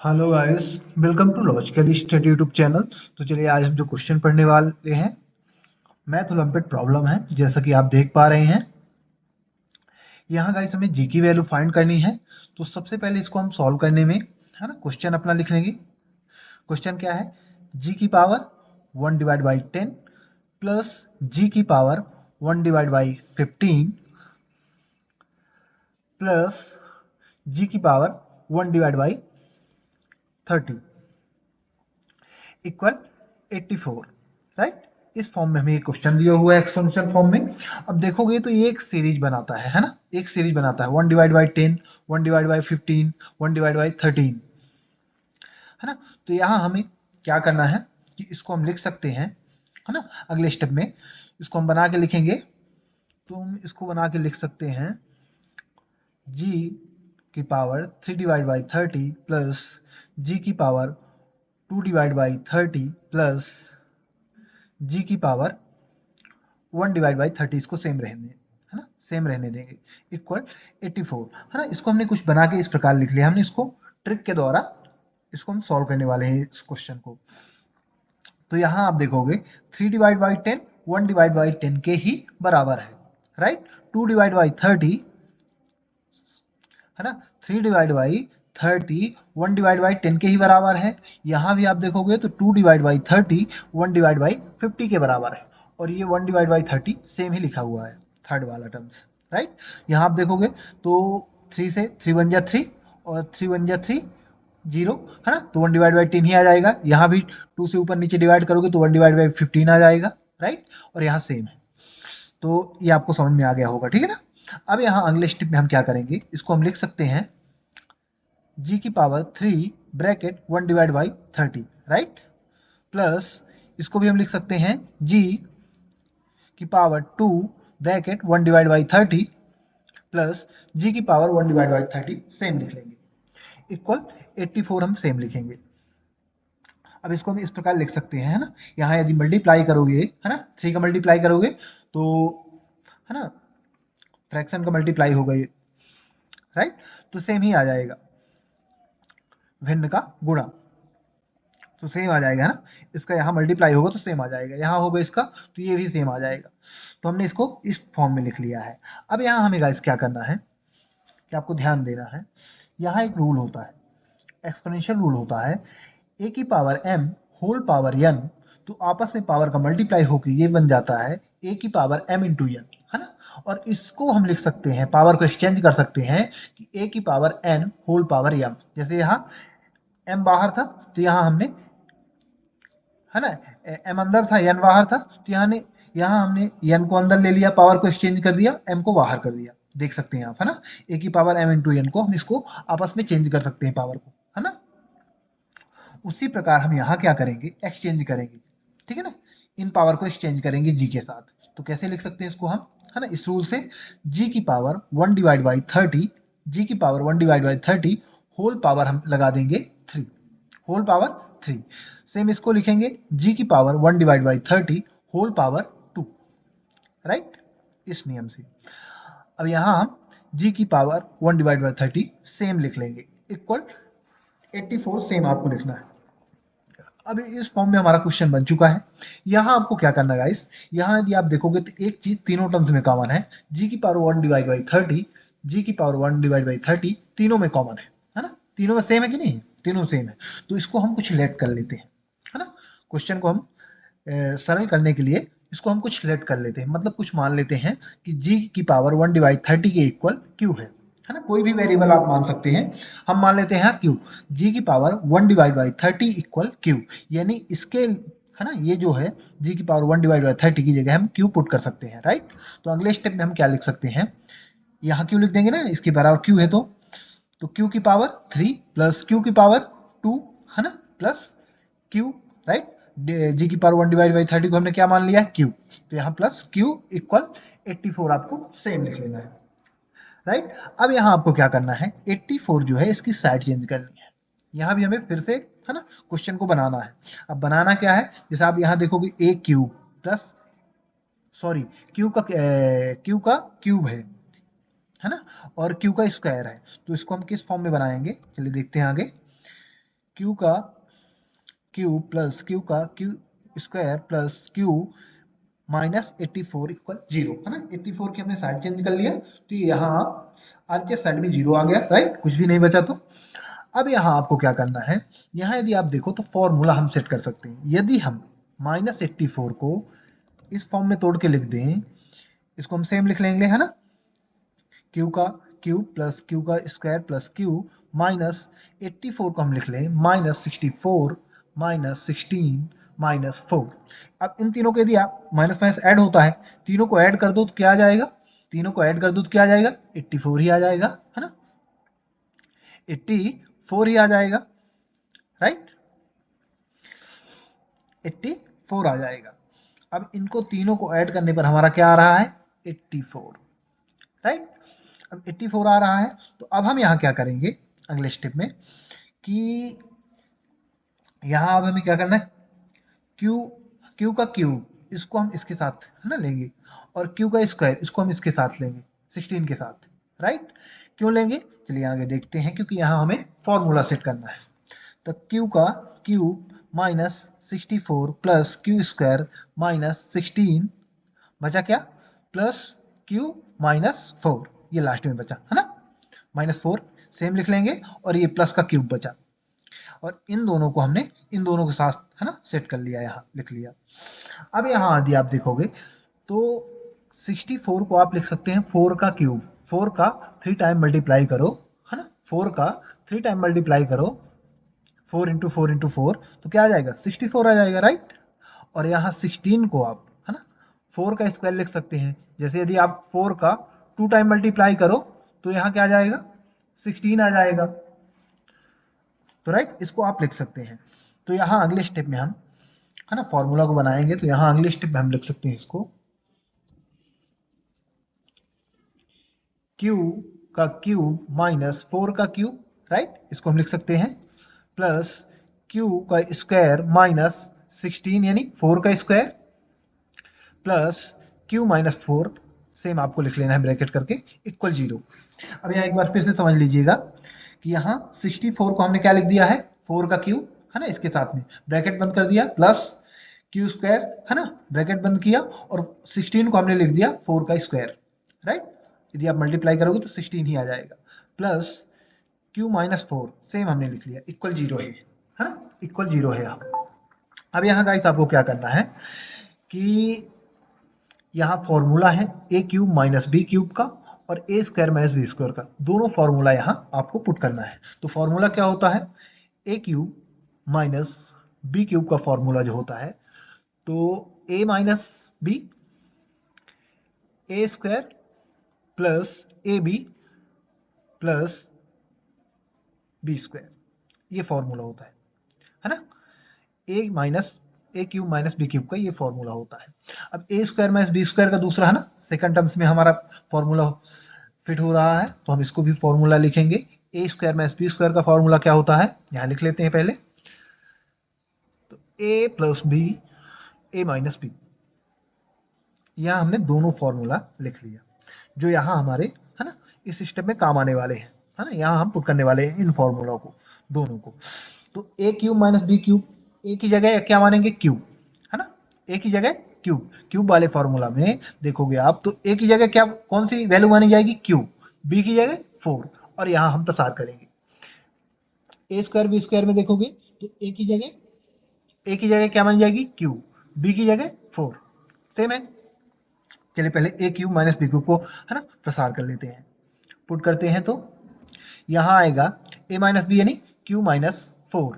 Hello guys, welcome to logical study YouTube channel. तो चलिए आज हम जो क्वेश्चन पढ़ने वाले हैं, मैथ ओलंपिक प्रॉब्लम है। जैसा कि आप देख पा रहे हैं, यहाँ गाइस हमें जी की वैल्यू फाइंड करनी है। तो सबसे पहले इसको हम सॉल्व करने में, है ना, क्वेश्चन अपना लिख लेंगे। क्वेश्चन क्या है? जी की पावर 1/10 प्लस जी की पावर 1/15 प्लस जी की पावर 1/30 इक्वल 84, राइट। इस फॉर्म में हमें ये क्वेश्चन दिया हुआ है एक्सपोनेंशियल फॉर्म में। अब देखोगे तो ये एक सीरीज बनाता है ना, एक सीरीज बनाता है 1/10, 1/15, 1/13, है ना। तो यहाँ हमें क्या करना है कि इसको हम लिख सकते हैं, है ना। अगले स्टेप में इसको हम बना के लिखेंगे। तो हम इसको बना के लिख सकते हैं जी की पावर 3/30 प्लस जी की पावर 2/30 प्लस जी की पावर 1/30, इसको सेम रहने, है ना, सेम रहने देंगे, इक्वल 84, है ना। इसको हमने कुछ बना के इस प्रकार लिख लिया। हमने इसको ट्रिक के द्वारा इसको हम सॉल्व करने वाले हैं इस क्वेश्चन को। तो यहाँ आप देखोगे 3/10 1/10 के ही बराबर है, राइट। 2/30, है ना, 3/30 1/10 के ही बराबर है। यहाँ भी आप देखोगे तो 2/30 1/50 के बराबर है, और ये 1/30 सेम ही लिखा हुआ है, थर्ड वाला टर्म्स, राइट। यहाँ आप देखोगे तो 3 से 3 बन जा 3 और 3 बन जा 3 0, है ना। तो 1/10 ही आ जाएगा। यहाँ भी 2 से ऊपर नीचे डिवाइड करोगे तो 1/15 आ जाएगा, राइट। और यहाँ सेम है। तो ये आपको समझ में आ गया होगा, ठीक है ना। अब यहाँ अगले स्टेप में हम क्या करेंगे, इसको हम लिख सकते हैं जी की पावर 3 ब्रैकेट 1/30, राइट, प्लस इसको भी हम लिख सकते हैं जी की पावर 2 ब्रैकेट 1/30 प्लस जी की पावर 1/30, सेम लिख लेंगे, इक्वल 84 हम सेम लिखेंगे। अब इसको हम इस प्रकार लिख सकते हैं, है ना। यहाँ यदि मल्टीप्लाई करोगे, है ना, 3 का मल्टीप्लाई करोगे तो, है ना, फ्रैक्शन का मल्टीप्लाई होगा ये, राइट। तो सेम ही आ जाएगा, भिन्न का गुणा, तो सेम आ जाएगा, है ना। इसका यहाँ मल्टीप्लाई होगा तो सेम आ जाएगा, यहाँ होगा इसका तो ये भी सेम आ जाएगा। तो हमने इसको इस फॉर्म में लिख लिया है। अब यहाँ हमें गाइस क्या करना है कि आपको ध्यान देना है। यहाँ एक रूल होता है, एक्सपोनेंशियल रूल होता है, ए की power m whole power n। तो आपस में पावर का मल्टीप्लाई होकर ये बन जाता है ए की पावर m इंटू n, है ना। और इसको हम लिख सकते हैं, पावर को एक्सचेंज कर सकते हैं कि ए की power n whole power m। जैसे यहाँ m बाहर था तो यहाँ हमने, है ना, m अंदर था n बाहर था, तो यहाँ हमने n को अंदर ले लिया, पावर को एक्सचेंज कर दिया, m को बाहर कर दिया। देख सकते हैं आप, है ना, ए की पावर m इंटू n को हम इसको आपस में चेंज कर सकते हैं पावर को, है ना। उसी प्रकार हम यहाँ क्या करेंगे, एक्सचेंज करेंगे, ठीक है ना। इन पावर को एक्सचेंज करेंगे जी के साथ। तो कैसे लिख सकते हैं इसको हम, है ना, इस रूल से जी की पावर 1/30, जी की पावर 1/30 होल पावर हम लगा देंगे 3, होल पावर 3। सेम इसको लिखेंगे जी की पावर 1/30 होल पावर 2, राइट, इस नियम से। अब यहाँ हम जी की पावर 1/30 सेम लिख लेंगे, इक्वल 84 सेम आपको लिखना है। अभी इस फॉर्म में हमारा क्वेश्चन बन चुका है। यहाँ आपको क्या करना है गाइस, यहाँ यदि आप देखोगे तो एक चीज तीनों टर्म्स में कॉमन है, जी की पावर 1/30, जी की पावर 1/30 तीनों में कॉमन है ना। तीनों में सेम है कि नहीं, तीनों सेम है। तो इसको हम कुछ लेट कर लेते हैं, है ना। क्वेश्चन को हम सरल करने के लिए इसको हम कुछ लेट कर लेते हैं, मतलब कुछ मान लेते हैं कि जी की पावर 1/30 के इक्वल क्यू है ना। कोई भी वेरिएबल आप मान सकते हैं। हम मान लेते हैं क्यू, जी की पावर 1/30 इक्वल क्यू, यानी इसके, है ना, ये जो है जी की पावर 1/30 की जगह हम क्यू पुट कर सकते हैं, राइट। तो अगले स्टेप में हम क्या लिख सकते हैं, यहाँ क्यू लिख देंगे ना, इसके बराबर क्यू है तो क्यू की पावर 3 प्लस क्यू की पावर 2, है ना, प्लस क्यू, राइट। जी की पावर 1/30 को हमने क्या मान लिया, क्यू। तो यहाँ प्लस क्यू इक्वल 84 आपको सेम लिख लेना है, राइट। अब यहाँ आपको क्या करना है, 84 जो है इसकी साइड चेंज करनी है। यहाँ भी हमें फिर से, है ना, क्वेश्चन को बनाना है। अब बनाना क्या है, जैसे आप यहाँ देखोगे ए क्यूब प्लस, सॉरी, क्यू का क्यूब है ना, और क्यू का स्क्वायर है। तो इसको हम किस फॉर्म में बनाएंगे, चलिए देखते हैं आगे। क्यू का क्यूब प्लस क्यू का Q square plus Q minus 84 equal 0 है ना। 84 की हमने साइड चेंज कर लिया तो यहाँ आज के साइड में 0 आ गया, राइट, कुछ भी नहीं बचा। तो अब यहाँ आपको क्या करना है, यहाँ यदि आप देखो तो फॉर्मूला हम सेट कर सकते हैं। यदि हम -84 को इस फॉर्म में तोड़ के लिख दें, इसको हम सेम लिख लेंगे है ना, क्यू का क्यूब प्लस क्यू का स्क्वायर प्लस क्यू माइनस 84 को हम लिख लें -64 -16 -4। अब इन तीनों को यदि आप माइनस माइनस ऐड होता है, तीनों को ऐड कर दो तो क्या आ जाएगा, तीनों को ऐड कर दो तो क्या आ जाएगा, 84 ही आ जाएगा है ना, 84 ही आ जाएगा, राइट, 84 आ जाएगा। अब इनको तीनों को ऐड करने पर हमारा क्या आ रहा है, 84, राइट। अब 84 आ रहा है तो अब हम यहाँ क्या करेंगे अगले स्टेप में कि यहाँ अब हमें क्या करना है, क्यू क्यू का क्यूब इसको हम इसके साथ है ना लेंगे, और क्यू का स्क्वायर इसको हम इसके साथ लेंगे 16 के साथ, राइट। क्यों लेंगे, चलिए आगे देखते हैं, क्योंकि यहाँ हमें फॉर्मूला सेट करना है। तो क्यू का क्यूब -64 प्लस क्यू स्क्वायर -16 बचा क्या, प्लस क्यू -4, ये लास्ट में बचा है ना, -4 सेम लिख लेंगे, और ये प्लस का क्यूब बचा, और इन दोनों को हमने इन दोनों के साथ है ना सेट कर लिया, यहाँ लिख लिया। अब यहाँ यदि आप देखोगे तो 64 को आप लिख सकते हैं 4 का क्यूब, 4 का 3 टाइम मल्टीप्लाई करो है ना, 4 का 3 टाइम मल्टीप्लाई करो, 4 इंटू 4 इंटू 4 तो क्या आ जाएगा, 64 आ जाएगा, राइट। और यहाँ 16 को आप है ना 4 का स्क्वायर लिख सकते हैं, जैसे यदि आप 4 का 2 टाइम मल्टीप्लाई करो तो यहाँ क्या आ जाएगा, 16 आ जाएगा, तो राइट, इसको आप लिख सकते हैं। तो यहाँ अगले स्टेप में हम है ना फॉर्मूला को बनाएंगे, तो यहाँ अगले स्टेप में हम लिख सकते हैं इसको क्यू का क्यूब -4 का क्यूब, राइट, इसको हम लिख सकते हैं, प्लस क्यू का स्क्वायर -16 यानी 4 का स्क्वायर प्लस क्यू -4 सेम आपको लिख लेना है ब्रैकेट करके इक्वल 0। अब यहाँ एक बार फिर से समझ लीजिएगा कि यहाँ 64 को हमने क्या लिख दिया है, 4 का क्यूब है ना, इसके साथ में ब्रैकेट बंद कर दिया, प्लस क्यू स्क्वायर है ना, ब्रैकेट बंद किया, और 16 को हमने लिख दिया 4 का स्क्वायर, राइट। यदि आप मल्टीप्लाई करोगे तो 16 ही आ जाएगा, प्लस क्यू -4 सेम हमने लिख लिया इक्वल 0 है ना, इक्वल 0 है यहाँ। अब यहाँ गाइस आपको क्या करना है कि यहाँ फॉर्मूला है A cube minus B cube का और ए स्क्वायर माइनस बी स्क्वायर का, दोनों फॉर्मूला यहाँ आपको पुट करना है। तो फॉर्मूला क्या होता है, A cube minus B cube का फॉर्मूला जो होता है, तो A minus B A square plus A B plus B square, ये फॉर्मूला होता है ना, A cube minus B cube का ये फॉर्मूला होता है। अब A square minus B square का दूसरा है ना सेकंड टर्म्स में हमारा फॉर्मूला फिट हो रहा है, तो हम इसको भी फॉर्मूला लिखेंगे। ए स्क्वायर माइनस बी स्क्वायर का फॉर्मूला क्या होता है, यहाँ लिख लेते हैं पहले, तो ए प्लस बी ए माइनस बी, यहाँ हमने दोनों फॉर्मूला लिख लिया जो यहाँ हमारे है ना इस सिस्टम में काम आने वाले हैं, है ना, यहाँ हम पुट करने वाले हैं इन फॉर्मूला को दोनों को। तो ए क्यूब माइनस बी क्यूब, ए की जगह क्या मानेंगे, क्यूब है ना, ए की जगह क्यूब, क्यूब वाले फॉर्मूला में देखोगे आप तो ए की जगह क्या कौन सी वैल्यू मानी जाएगी, क्यूब, बी की जगह 4, और यहाँ हम प्रसार करेंगे ए स्क्वायर बी स्क्वायर में देखोगे तो ए की जगह क्या मानी जाएगी, क्यूब, बी की जगह 4, सेम है। चलिए पहले ए क्यूब माइनस बी क्यूब को है ना प्रसार कर लेते हैं, पुट करते हैं तो यहाँ आएगा ए माइनस बी यानी क्यू -4,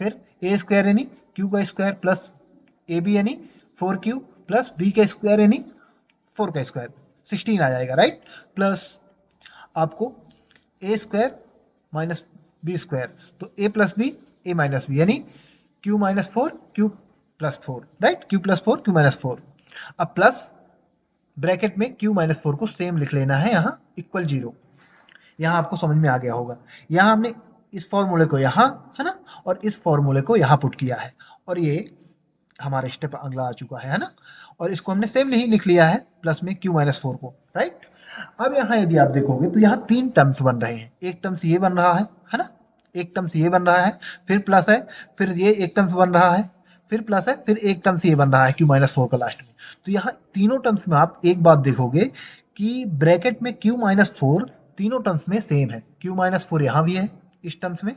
फिर ए स्क्वायर यानी क्यू का स्क्वायर प्लस ए बी यानी 4 क्यू प्लस बी का स्क्वायर यानी 4 का स्क्वायर 16 आ जाएगा, राइट, प्लस आपको ए स्क्वायर माइनस बी स्क्वायर, तो ए प्लस बी ए माइनस बी यानी Q -4 Q +4, right, Q +4 Q -4। अब प्लस ब्रैकेट में क्यू -4 को सेम लिख लेना है यहाँ इक्वल 0। यहाँ आपको समझ में आ गया होगा, यहाँ हमने इस फॉर्मूले को यहाँ है ना और इस फॉर्मूले को यहाँ पुट किया है, और ये हमारा स्टेप अगला आ चुका है ना, और इसको हमने सेम नहीं लिख लिया है प्लस में क्यू -4 को, राइट। अब यहाँ यदि आप देखोगे तो यहाँ 3 टर्म्स बन रहे हैं, एक टर्म्स ये बन रहा है ना, एक टर्म से ये बन रहा है, फिर प्लस है, फिर ये एक टर्म से बन रहा है, फिर प्लस है, फिर एक टर्म से ये बन रहा है q माइनस फोर का लास्ट में। तो यहाँ तीनों टर्म्स में आप एक बात देखोगे कि ब्रैकेट में q माइनस फोर तीनों टर्म्स में सेम है। q माइनस फोर यहाँ भी है इस टर्म्स में,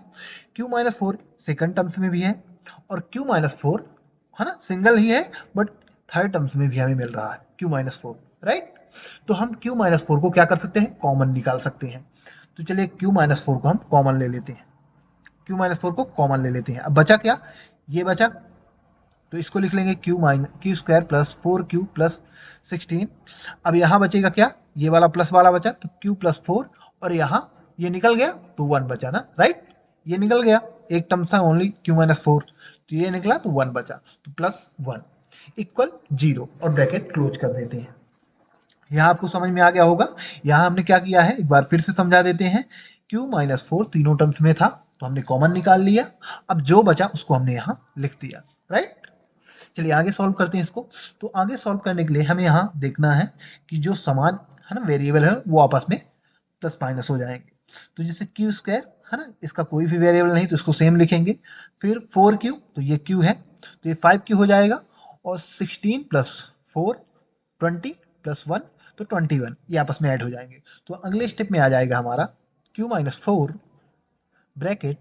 q minus four second terms में भी है, और q माइनस फोर है ना सिंगल ही है बट थर्ड टर्म्स में भी हमें मिल रहा है q माइनस फोर, राइट। तो हम q माइनस फोर को क्या कर सकते हैं, कॉमन निकाल सकते हैं। तो चलिए q माइनस फोर को हम कॉमन ले लेते हैं, q माइनस फोर को कॉमन ले लेते हैं। अब बचा क्या, ये बचा, तो इसको लिख लेंगे Q square plus four Q plus 16। अब यहाँ बचेगा क्या, ये वाला प्लस वाला बचा तो क्यू प्लस फोर, और यहाँ ये निकल गया तो वन बचा ना, राइट। ये निकल गया, एक टर्म था ओनली क्यू माइनस फोर, तो ये निकला तो वन बचा, तो प्लस वन इक्वल जीरो, और ब्रैकेट क्लोज कर देते हैं। यहाँ आपको समझ में आ गया होगा। यहाँ हमने क्या किया है, एक बार फिर से समझा देते हैं। q माइनस फोर तीनों टर्म्स में था तो हमने कॉमन निकाल लिया, अब जो बचा उसको हमने यहाँ लिख दिया, राइट। चलिए आगे सॉल्व करते हैं इसको। तो आगे सॉल्व करने के लिए हमें यहाँ देखना है कि जो समान है ना वेरिएबल है वो आपस में प्लस माइनस हो जाएंगे। तो जैसे क्यू स्क्वायर है ना, इसका कोई भी वेरिएबल नहीं तो इसको सेम लिखेंगे, फिर फोर क्यू तो ये क्यू है तो ये फाइव क्यू हो जाएगा, और 16 प्लस फोर 20 प्लस वन तो 21, ये आपस में ऐड हो जाएंगे। तो अगले स्टेप में आ जाएगा हमारा q minus four bracket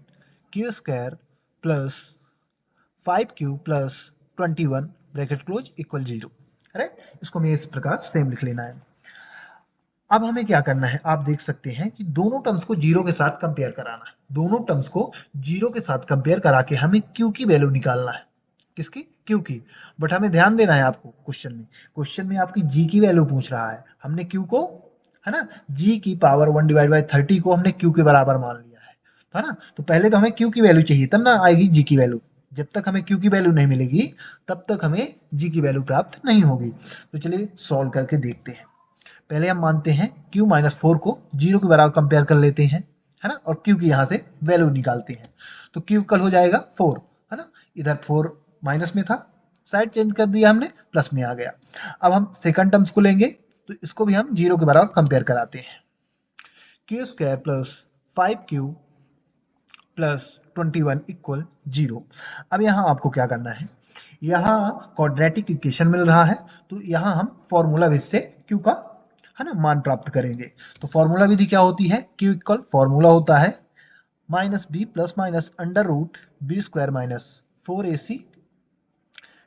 Q square plus 5q plus 21 bracket close equal zero, right. इसको हमें इस प्रकार सेम लिख लेना है। अब हमें क्या करना है, आप देख सकते हैं कि दोनों टर्म्स को जीरो के साथ कंपेयर कराना है। दोनों टर्म्स को जीरो के साथ कंपेयर करा के हमें q की वैल्यू निकालना है। किसकी, q की। बट हमें ध्यान देना है आपको, क्वेश्चन में आपकी g की वैल्यू पूछ रहा है, हमने q को है ना g की पावर 1 डिवाइड बाई 30 को हमने q के बराबर मान लिया है ना। तो पहले तो हमें q की वैल्यू चाहिए तब ना आएगी g की वैल्यू। जब तक हमें q की वैल्यू नहीं मिलेगी तब तक हमें g की वैल्यू प्राप्त नहीं होगी। तो चलिए सॉल्व करके देखते हैं। पहले हम मानते हैं q माइनस फोर को जीरो के बराबर कंपेयर कर लेते हैं, है ना, और q की यहाँ से वैल्यू निकालते हैं। तो q कल हो जाएगा फोर, है ना, इधर फोर माइनस में था, साइड चेंज कर दिया हमने, प्लस में आ गया। अब हम सेकंड टर्म्स को लेंगे तो इसको भी हम जीरो के बराबर कंपेयर कराते हैं। Q square plus five Q plus 21 equal zero. अब यहाँ आपको क्या करना है, यहाँ क्वाड्रेटिक इक्वेशन मिल रहा है तो यहाँ हम फॉर्मूला विधि से q का है ना मान प्राप्त करेंगे। तो फॉर्मूला विधि क्या होती है, q इक्वल फॉर्मूला होता है minus b plus minus under root B square minus 4ac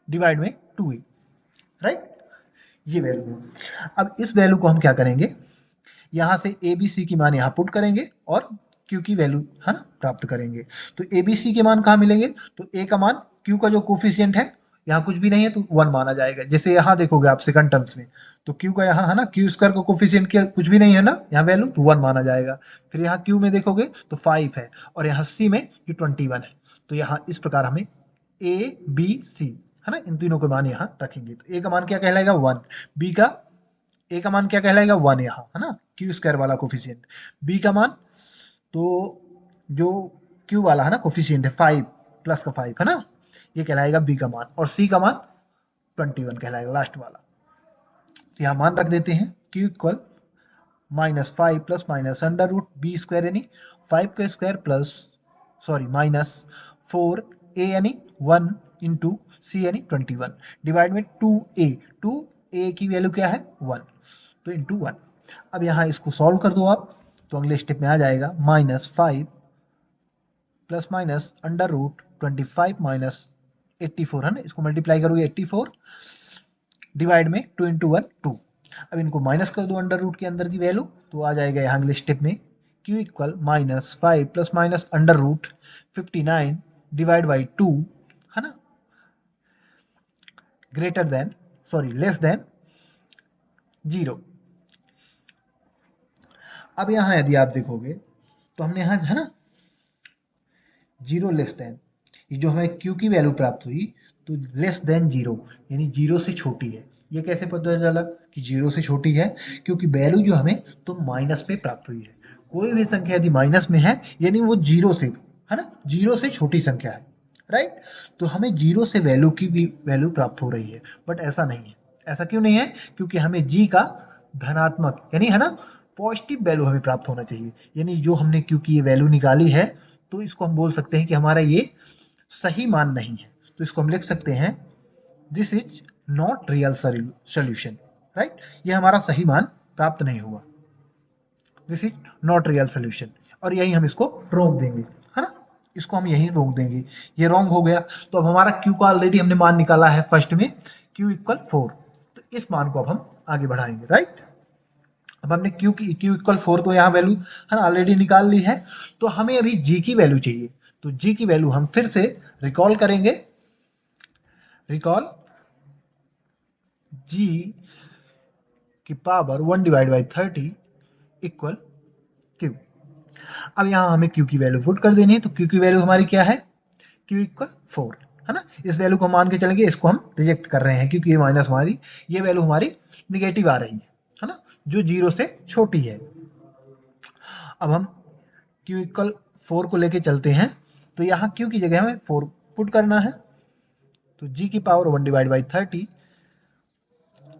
divide में 2a, राइट। ये वैल्यू, अब इस वैल्यू को हम क्या करेंगे, यहाँ से ए बी सी की मान यहाँ पुट करेंगे और q की वैल्यू है ना प्राप्त करेंगे। तो ए बी सी के मान कहाँ मिलेंगे, तो a का मान q का जो कोफिशियंट है यहाँ कुछ भी नहीं है तो वन माना जाएगा। जैसे यहाँ देखोगे आप सेकंड टर्म्स में तो q का यहाँ है ना q स्क्वायर का कोफिशियंट क्या कुछ भी नहीं है ना, यहाँ वैल्यू तो वन माना जाएगा। फिर यहाँ q में देखोगे तो 5 है और यहाँ c में जो 21 है। तो यहाँ इस प्रकार हमें a b c है ना इन तीनों के मान यहाँ रखेंगे। तो a का मान क्या कहलाएगा वन, b का ए का मान क्या कहलाएगा वन यहाँ है ना क्यू स्क्वायर वाला कोफिशियंट, बी का मान तो जो क्यू वाला है ना कोफिशियंट है फाइव प्लस का फाइव है ना ये कहलाएगा बी का मान, और सी का मान 21 कहलाएगा लास्ट वाला। तो यहाँ मान रख देते हैं Q equal minus five plus minus under root B square यानी फाइव का square plus sorry minus four A यानी वन इंटू सी यानी 21 डिवाइड में टू ए की वैल्यू क्या है वन, तो इंटू वन। अब यहाँ इसको सॉल्व कर दो आप तो अगले स्टेप में आ जाएगा minus five plus minus under root 25 minus 84 है ना, इसको मल्टीप्लाई करोगे 84 डिवाइड में 2 इंटू वन 2। अब इनको माइनस कर दो अंडर रूट के अंदर की वैल्यू तो आ जाएगा यहाँ अगले स्टेप में q equal minus five plus minus under root 59 divide by 2 है ना greater than sorry less than zero. अब यहाँ यदि आप देखोगे तो हमने यहाँ है ना जीरो लेस देन, ये जो हमें q की वैल्यू प्राप्त हुई तो लेस देन जीरो यानी जीरो से छोटी है। ये कैसे पता चला कि जीरो से छोटी है, क्योंकि वैल्यू जो हमें तो माइनस में प्राप्त हुई है। कोई भी संख्या यदि माइनस में है यानी वो जीरो से है ना जीरो से छोटी संख्या है, राइट। तो हमें जीरो से वैल्यू की भी वैल्यू प्राप्त हो रही है, बट ऐसा नहीं है। ऐसा क्यों नहीं है, क्योंकि हमें जी का धनात्मक यानी है ना पॉजिटिव वैल्यू हमें प्राप्त होना चाहिए। यानी जो हमने क्योंकि ये वैल्यू निकाली है तो इसको हम बोल सकते हैं कि हमारा ये सही मान नहीं है। तो इसको हम लिख सकते हैं this is not real solution, right. ये हमारा सही मान प्राप्त नहीं हुआ, this is not real solution. और यही हम इसको रोक देंगे, है ना, इसको हम यही रोक देंगे। ये रॉन्ग हो गया। तो अब हमारा क्यू का ऑलरेडी हमने मान निकाला है फर्स्ट में, क्यू इक्वल 4। तो इस मान को अब हम आगे बढ़ाएंगे, राइट। अब हमने क्यू इक्वल 4 तो यहाँ वैल्यू है ना ऑलरेडी निकाल ली है। तो हमें अभी जी की वैल्यू चाहिए। तो जी की वैल्यू हम फिर से रिकॉल करेंगे, रिकॉल जी की power 1 divide by 30 equal Q. अब यहाँ हमें क्यू की वैल्यू पुट कर देनी है। तो क्यू की वैल्यू हमारी क्या है, क्यू इक्वल 4, है ना। इस वैल्यू को मान के चलेंगे, इसको हम रिजेक्ट कर रहे हैं क्योंकि ये माइनस हमारी, ये वैल्यू हमारी निगेटिव आ रही है ना, जो 0 से छोटी है। अब हम क्यू इक्वल 4 को लेके चलते हैं। तो यहाँ क्यू की जगह हमें 4 पुट करना है। तो जी की power 1 divide by 30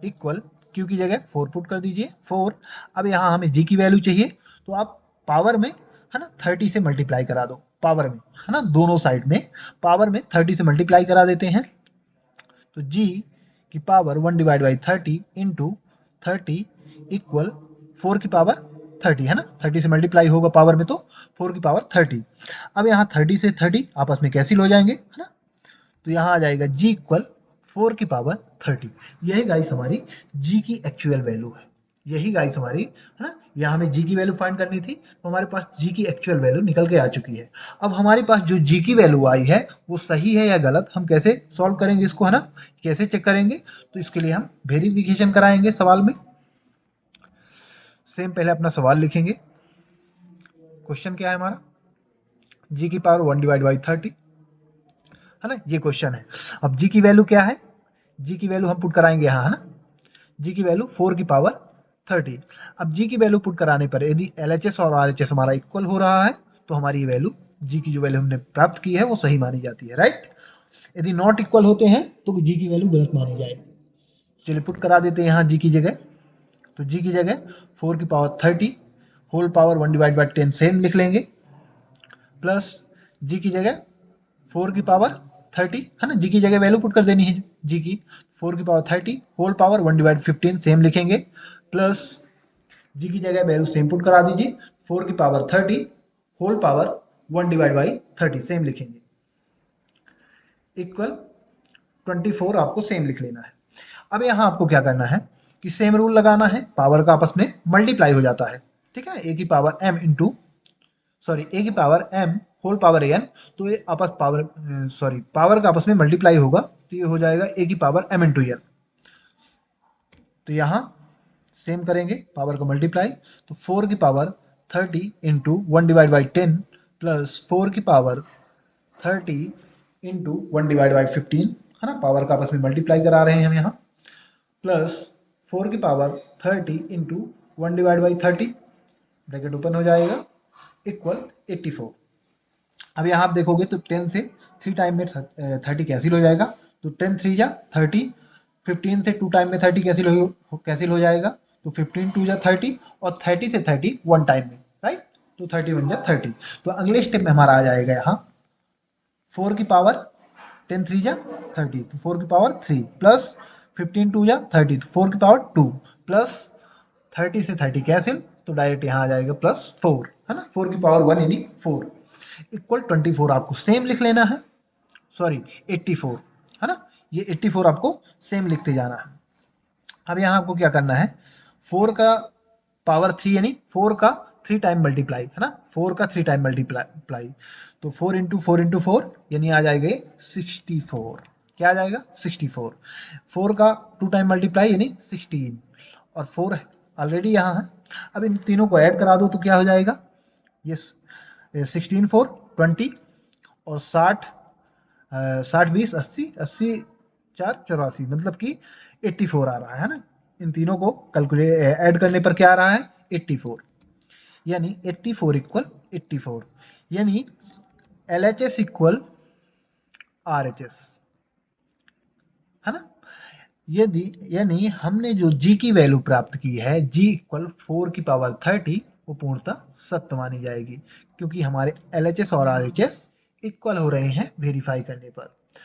equal Q की जगह 4 पुट कर दीजिए, 4। अब यहाँ हमें जी की वैल्यू चाहिए। तो आप पावर में, है ना, 30 से मल्टीप्लाई करा दो पावर में, है ना, दोनों साइड में पावर में 30 से मल्टीप्लाई करा देते हैं। तो जी की power 1 divide by 30 into 30 equal 4 की पावर 30, है ना, 30 से मल्टीप्लाई होगा पावर में तो 4 की पावर 30। अब यहाँ 30 से 30 आपस में कैंसिल हो जाएंगे, है ना। तो यहाँ आ जाएगा जी इक्वल 4 की पावर 30। यही गाइस हमारी जी की एक्चुअल वैल्यू है। यही गाइस हमारी, है ना, यहाँ हमें जी की वैल्यू फाइंड करनी थी, तो हमारे पास जी की एक्चुअल वैल्यू निकल के आ चुकी है। अब हमारे पास जो जी की वैल्यू आई है वो सही है या गलत, हम कैसे सॉल्व करेंगे इसको, है ना, कैसे चेक करेंगे। तो इसके लिए हम वेरिफिकेशन कराएंगे सवाल में। सेम पहले अपना सवाल लिखेंगे। क्वेश्चन क्या है हमारा, जी की पावर 1 डिवाइड बाई 30, है ना, ये क्वेश्चन है। अब जी की वैल्यू क्या है, जी की वैल्यू हम पुट कराएंगे यहाँ, है ना, जी की वैल्यू 4 की पावर 30। अब जी की वैल्यू पुट कराने पर यदि LHS और RHS हमारा इक्वल हो रहा है तो हमारी ये वैल्यू, जी की जो वैल्यू हमने प्राप्त की है वो सही मानी जाती है, राइट। यदि नॉट इक्वल होते हैं तो जी की वैल्यू गलत मानी जाएगी। चलिए पुट करा देते हैं यहाँ जी की जगह। तो जी की जगह 4 की power 30 whole power 1 divide by 10 same लिख लेंगे, प्लस जी की जगह 4 की पावर 30, है ना, जी की जगह वैल्यू पुट कर देनी है जी की, 4 की power 30 whole power 1 divide 15 same लिखेंगे, प्लस जी की जगह वैल्यू सेम पुट करा दीजिए, 4 की power 30 whole power 1 divide by 30 same लिखेंगे, इक्वल 24 आपको सेम लिख लेना है। अब यहाँ आपको क्या करना है कि सेम रूल लगाना है, पावर का आपस में मल्टीप्लाई हो जाता है, ठीक है, ए की power m into, sorry, a की power m whole power n, तो ये आपस पावर, सॉरी, पावर का आपस में मल्टीप्लाई होगा, तो ये हो जाएगा ए की पावर m इंटू n। तो यहाँ सेम करेंगे पावर का मल्टीप्लाई, तो 4 की power 30 into 1 divide by 10 plus 4 की पावर 30 इंटू 1 डिवाइड बाई 15, है ना, पावर का आपस में मल्टीप्लाई करा रहे हैं हम यहाँ, प्लस 4 की power 30 into 1 divide by 30, bracket open हो जाएगा, इक्वल 84। अब यहाँ आप देखोगे तो 10 से 3 टाइम में 30 कैंसिल हो जाएगा, तो 10 3 जा 30, 15 से 2 टाइम में 30 कैंसिल हो जाएगा, तो 15 2 जा 30 और 30 से 30 1 टाइम में, राइट। तो 30 1 जा 30। तो अगले स्टेप में हमारा आ जाएगा यहाँ 4 की पावर 10 3 जा 30, तो 4 की पावर 3 प्लस 15 2 जा 30, तो 4 की पावर 2 प्लस 30 से 30 कैंसिल, तो डायरेक्ट यहाँ आ जाएगा प्लस 4, है ना, 4 की पावर 1 यानी 4 इक्वल 24 आपको सेम लिख लेना है, सॉरी 84, है ना, ये 84 आपको सेम लिखते जाना है। अब यहाँ आपको क्या करना है, 4 का पावर 3 यानी 4 का 3 टाइम मल्टीप्लाई, है ना, 4 का 3 टाइम मल्टीप्लाई, तो 4 इंटू 4 इंटू 4 यानी आ जाएगा 64, क्या आ जाएगा 64, 4 का 2 टाइम मल्टीप्लाई यानी 16 और 4 ऑलरेडी यहाँ है। अब इन तीनों को ऐड करा दो तो क्या हो जाएगा, ये 16 4 20 और 60 60 20 80 80 4 84, मतलब कि 84 आ रहा है ना। इन तीनों को कैलकुलेट ऐड करने पर क्या आ रहा है 84, यानी 84 इक्वल 84, यानी LHS इक्वल RHS, है ना। यदि यानी हमने जो G की वैल्यू प्राप्त की है G इक्वल 4 की पावर 30 वो पूर्णतः सत्य मानी जाएगी, क्योंकि हमारे LHS और RHS इक्वल हो रहे हैं वेरीफाई करने पर।